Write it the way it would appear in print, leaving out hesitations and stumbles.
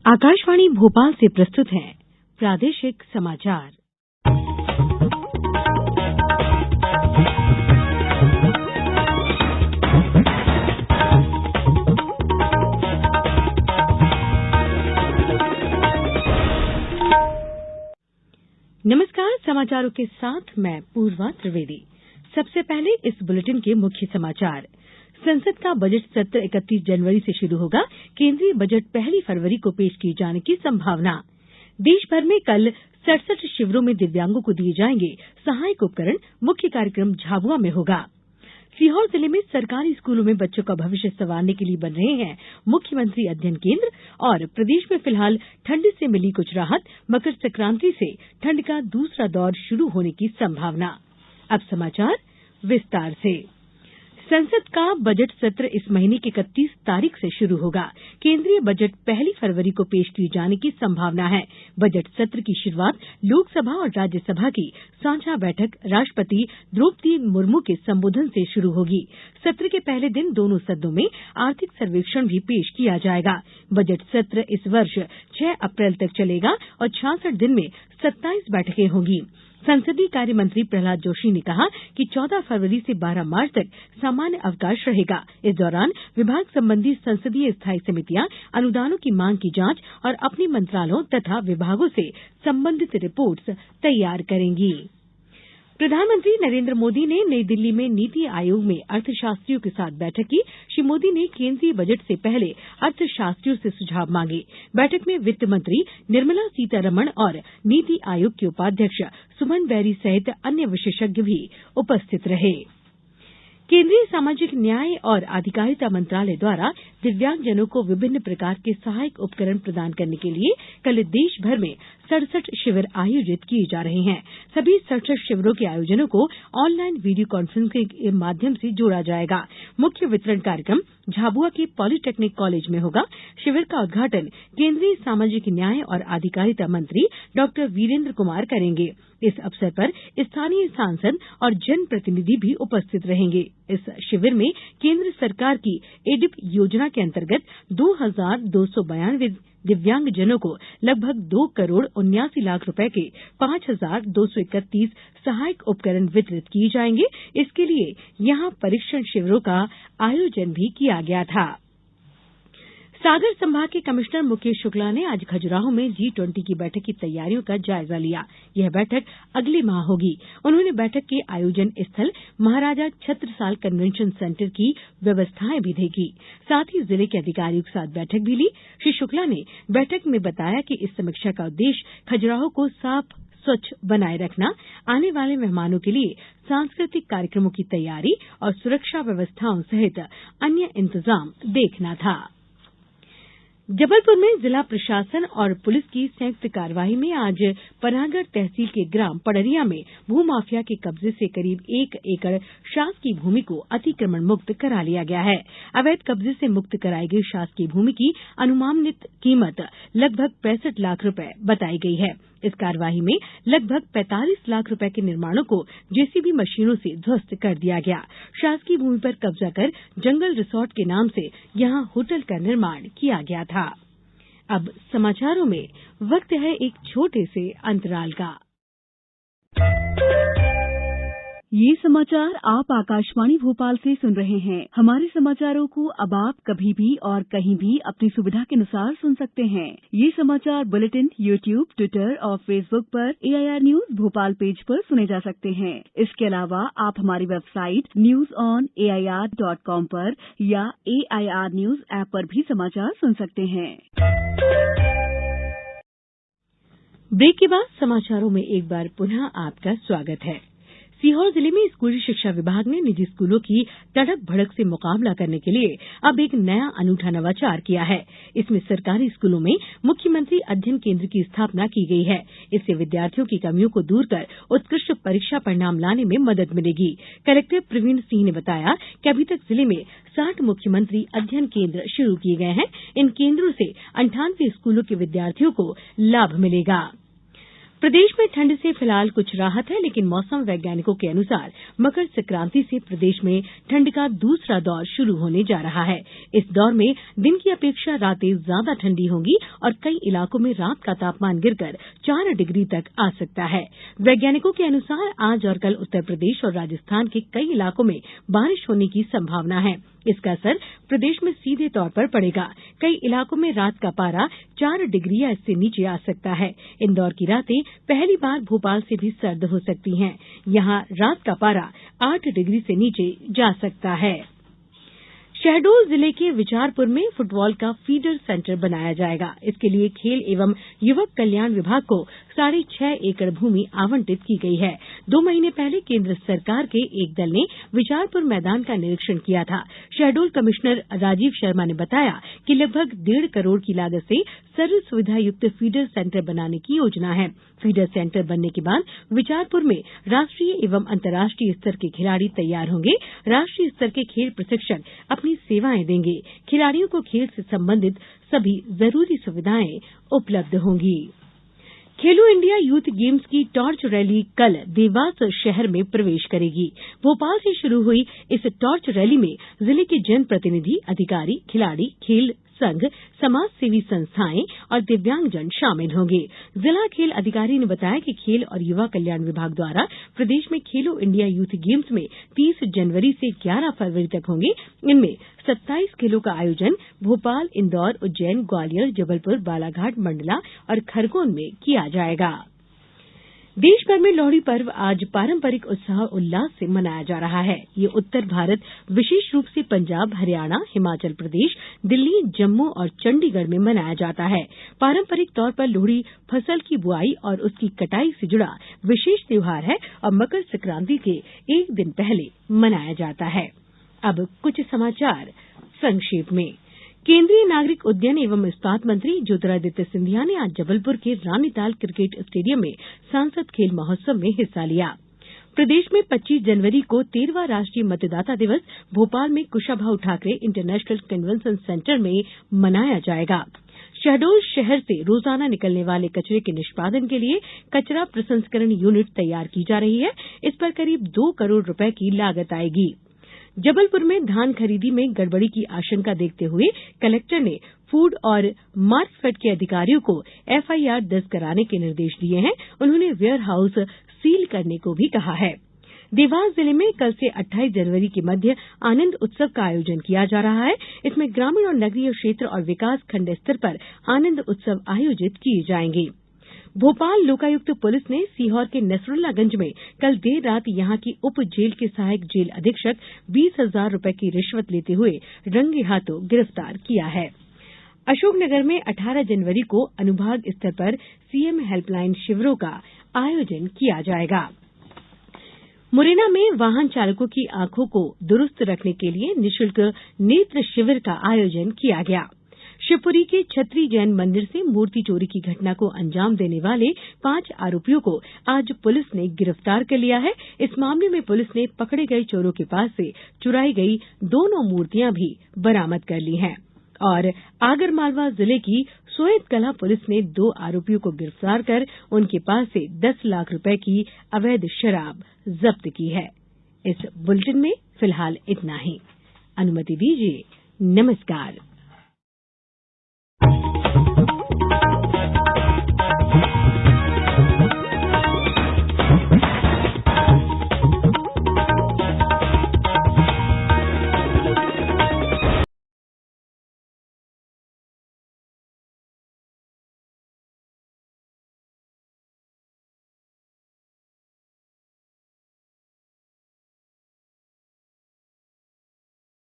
आकाशवाणी भोपाल से प्रस्तुत है प्रादेशिक समाचार। नमस्कार, समाचारों के साथ मैं पूर्वा त्रिवेदी। सबसे पहले इस बुलेटिन के मुख्य समाचार। संसद का बजट सत्र 31 जनवरी से शुरू होगा। केंद्रीय बजट पहली फरवरी को पेश किए जाने की संभावना। देश भर में कल 67 शिविरों में दिव्यांगों को दिए जाएंगे सहायक उपकरण। मुख्य कार्यक्रम झाबुआ में होगा। सीहोर जिले में सरकारी स्कूलों में बच्चों का भविष्य संवारने के लिए बन रहे हैं मुख्यमंत्री अध्ययन केंद्र। और प्रदेश में फिलहाल ठंड से मिली कुछ राहत। मकर संक्रांति से ठंड का दूसरा दौर शुरू होने की संभावना। अब समाचार विस्तार से। संसद का बजट सत्र इस महीने की 31 तारीख से शुरू होगा। केंद्रीय बजट पहली फरवरी को पेश किए जाने की संभावना है। बजट सत्र की शुरुआत लोकसभा और राज्यसभा की साझा बैठक राष्ट्रपति द्रौपदी मुर्मू के संबोधन से शुरू होगी। सत्र के पहले दिन दोनों सदनों में आर्थिक सर्वेक्षण भी पेश किया जाएगा। बजट सत्र इस वर्ष 6 अप्रैल तक चलेगा और 66 दिन में 27 बैठकें होंगी। संसदीय कार्य मंत्री प्रहलाद जोशी ने कहा कि 14 फरवरी से 12 मार्च तक सामान्य अवकाश रहेगा। इस दौरान विभाग संबंधी संसदीय स्थायी समितियां अनुदानों की मांग की जांच और अपने मंत्रालयों तथा विभागों से संबंधित रिपोर्ट्स तैयार करेंगी। प्रधानमंत्री नरेंद्र मोदी ने नई दिल्ली में नीति आयोग में अर्थशास्त्रियों के साथ बैठक की। श्री मोदी ने केंद्रीय बजट से पहले अर्थशास्त्रियों से सुझाव मांगे। बैठक में वित्त मंत्री निर्मला सीतारमण और नीति आयोग के उपाध्यक्ष सुमन बेरी सहित अन्य विशेषज्ञ भी उपस्थित रहे। केंद्रीय सामाजिक न्याय और अधिकारिता मंत्रालय द्वारा दिव्यांगजनों को विभिन्न प्रकार के सहायक उपकरण प्रदान करने के लिए कल देश भर में 67 शिविर आयोजित किए जा रहे हैं। सभी 67 शिविरों के आयोजनों को ऑनलाइन वीडियो कॉन्फ्रेंसिंग के माध्यम से जोड़ा जाएगा। मुख्य वितरण कार्यक्रम झाबुआ के पॉलिटेक्निक कॉलेज में होगा। शिविर का उद्घाटन केंद्रीय सामाजिक न्याय और अधिकारिता मंत्री डॉ वीरेंद्र कुमार करेंगे। इस अवसर पर स्थानीय सांसद और जनप्रतिनिधि भी उपस्थित रहेंगे। इस शिविर में केंद्र सरकार की एडिप योजना के अंतर्गत 2292 दिव्यांगजनों को लगभग 2 करोड़ 79 लाख रुपए के 5231 सहायक उपकरण वितरित किए जाएंगे। इसके लिए यहां परीक्षण शिविरों का आयोजन भी किया गया था। सागर संभाग के कमिश्नर मुकेश शुक्ला ने आज खजुराहो में G20 की बैठक की तैयारियों का जायजा लिया। यह बैठक अगले माह होगी। उन्होंने बैठक के आयोजन स्थल महाराजा छत्रसाल कन्वेंशन सेंटर की व्यवस्थाएं भी देखी। साथ ही जिले के अधिकारियों के साथ बैठक भी ली। श्री शुक्ला ने बैठक में बताया कि इस समीक्षा का उद्देश्य खजुराहो को साफ स्वच्छ बनाए रखना, आने वाले मेहमानों के लिए सांस्कृतिक कार्यक्रमों की तैयारी और सुरक्षा व्यवस्थाओं सहित अन्य इंतजाम देखना था। जबलपुर में जिला प्रशासन और पुलिस की संयुक्त कार्यवाही में आज पनागढ़ तहसील के ग्राम पड़रिया में भूमाफिया के कब्जे से करीब 1 एकड़ शासकीय भूमि को अतिक्रमण मुक्त करा लिया गया है। अवैध कब्जे से मुक्त कराई गई शासकीय भूमि की अनुमानित कीमत लगभग 65 लाख रुपए बताई गई है। इस कार्यवाही में लगभग 45 लाख रुपए के निर्माणों को जेसीबी मशीनों से ध्वस्त कर दिया गया। शासकीय भूमि पर कब्जा कर जंगल रिसोर्ट के नाम से यहां होटल का निर्माण किया गया था। अब समाचारों में वक्त है एक छोटे से अंतराल का। ये समाचार आप आकाशवाणी भोपाल से सुन रहे हैं। हमारे समाचारों को अब आप कभी भी और कहीं भी अपनी सुविधा के अनुसार सुन सकते हैं। ये समाचार बुलेटिन YouTube, ट्विटर और फेसबुक पर AIR न्यूज भोपाल पेज पर सुने जा सकते हैं। इसके अलावा आप हमारी वेबसाइट newsonair.com पर या AIR न्यूज ऐप पर भी समाचार सुन सकते हैं। ब्रेक के बाद समाचारों में एक बार पुनः आपका स्वागत है। सीहोर जिले में स्कूली शिक्षा विभाग ने निजी स्कूलों की तड़क भड़क से मुकाबला करने के लिए अब एक नया अनूठा नवाचार किया है। इसमें सरकारी स्कूलों में मुख्यमंत्री अध्ययन केंद्र की स्थापना की गई है। इससे विद्यार्थियों की कमियों को दूर कर उत्कृष्ट परीक्षा परिणाम लाने में मदद मिलेगी। कलेक्टर प्रवीण सिंह ने बताया कि अभी तक जिले में 60 मुख्यमंत्री अध्ययन केंद्र शुरू किए गए हैं। इन केंद्रों से 98 स्कूलों के विद्यार्थियों को लाभ मिलेगा। प्रदेश में ठंड से फिलहाल कुछ राहत है, लेकिन मौसम वैज्ञानिकों के अनुसार मकर संक्रांति से प्रदेश में ठंड का दूसरा दौर शुरू होने जा रहा है। इस दौर में दिन की अपेक्षा रातें ज्यादा ठंडी होंगी और कई इलाकों में रात का तापमान गिरकर 4 डिग्री तक आ सकता है। वैज्ञानिकों के अनुसार आज और कल उत्तर प्रदेश और राजस्थान के कई इलाकों में बारिश होने की संभावना है। इसका असर प्रदेश में सीधे तौर पर पड़ेगा। कई इलाकों में रात का पारा 4 डिग्री या इससे नीचे आ सकता है। इंदौर की रातें पहली बार भोपाल से भी सर्द हो सकती हैं। यहां रात का पारा 8 डिग्री से नीचे जा सकता है। शहडोल जिले के विचारपुर में फुटबाल का फीडर सेंटर बनाया जाएगा। इसके लिए खेल एवं युवक कल्याण विभाग को 6.5 एकड़ भूमि आवंटित की गई है। 2 महीने पहले केंद्र सरकार के एक दल ने विचारपुर मैदान का निरीक्षण किया था। शहडोल कमिश्नर राजीव शर्मा ने बताया कि लगभग 1.5 करोड़ की लागत से सर्व सुविधा युक्त फीडर सेंटर बनाने की योजना है। फीडर सेंटर बनने के बाद विचारपुर में राष्ट्रीय एवं अंतर्राष्ट्रीय स्तर के खिलाड़ी तैयार होंगे। राष्ट्रीय स्तर के खेल प्रशिक्षक अपनी सेवाएं देंगे। खिलाड़ियों को खेल से संबंधित सभी जरूरी सुविधाएं उपलब्ध होंगी। खेलो इंडिया यूथ गेम्स की टॉर्च रैली कल देवास शहर में प्रवेश करेगी। भोपाल से शुरू हुई इस टॉर्च रैली में जिले के जनप्रतिनिधि, अधिकारी, खिलाड़ी, खेल संघ, समाज सेवी संस्थाएं और दिव्यांगजन शामिल होंगे। जिला खेल अधिकारी ने बताया कि खेल और युवा कल्याण विभाग द्वारा प्रदेश में खेलो इंडिया यूथ गेम्स में 30 जनवरी से 11 फरवरी तक होंगे। इनमें 27 खेलों का आयोजन भोपाल, इंदौर, उज्जैन, ग्वालियर, जबलपुर, बालाघाट, मंडला और खरगोन में किया जाएगा। देश भर में लोहड़ी पर्व आज पारंपरिक उत्साह उल्लास से मनाया जा रहा है। ये उत्तर भारत, विशेष रूप से पंजाब, हरियाणा, हिमाचल प्रदेश, दिल्ली, जम्मू और चंडीगढ़ में मनाया जाता है। पारंपरिक तौर पर लोहड़ी फसल की बुआई और उसकी कटाई से जुड़ा विशेष त्योहार है और मकर संक्रांति के एक दिन पहले मनाया जाता है। अब कुछ समाचार संक्षेप में। केंद्रीय नागरिक उड्डयन एवं इस्पात मंत्री ज्योतिरादित्य सिंधिया ने आज जबलपुर के रानीताल क्रिकेट स्टेडियम में सांसद खेल महोत्सव में हिस्सा लिया। प्रदेश में 25 जनवरी को 13वां राष्ट्रीय मतदाता दिवस भोपाल में Kushabhau Thackeray international convention centre में मनाया जाएगा। शहडोल शहर से रोजाना निकलने वाले कचरे के निष्पादन के लिए कचरा प्रसंस्करण यूनिट तैयार की जा रही है। इस पर करीब 2 करोड़ रुपए की लागत आएगी। जबलपुर में धान खरीदी में गड़बड़ी की आशंका देखते हुए कलेक्टर ने फूड और मार्कफेड के अधिकारियों को एफआईआर दर्ज कराने के निर्देश दिए हैं। उन्होंने वेयर हाउस सील करने को भी कहा है। देवास जिले में कल से 28 जनवरी के मध्य आनंद उत्सव का आयोजन किया जा रहा है। इसमें ग्रामीण और नगरीय क्षेत्र और विकास खंड स्तर पर आनंद उत्सव आयोजित किए जाएंगे। भोपाल लोकायुक्त पुलिस ने सीहोर के नसरुल्लागंज में कल देर रात यहां की उप जेल के सहायक जेल अधीक्षक 20,000 रुपए की रिश्वत लेते हुए रंगे हाथों गिरफ्तार किया है। अशोकनगर में 18 जनवरी को अनुभाग स्तर पर सीएम हेल्पलाइन शिविरों का आयोजन किया जाएगा। मुरैना में वाहन चालकों की आंखों को दुरुस्त रखने के लिए निःशुल्क नेत्र शिविर का आयोजन किया गया। शिवपुरी के छत्री जैन मंदिर से मूर्ति चोरी की घटना को अंजाम देने वाले 5 आरोपियों को आज पुलिस ने गिरफ्तार कर लिया है। इस मामले में पुलिस ने पकड़े गए चोरों के पास से चुराई गई दोनों मूर्तियां भी बरामद कर ली हैं। और आगरमालवा जिले की सोयतकला पुलिस ने 2 आरोपियों को गिरफ्तार कर उनके पास से 10 लाख रुपए की अवैध शराब जब्त की है। इस बुलेटिन में फिलहाल इतना ही। अनुमति दीजिए। नमस्कार।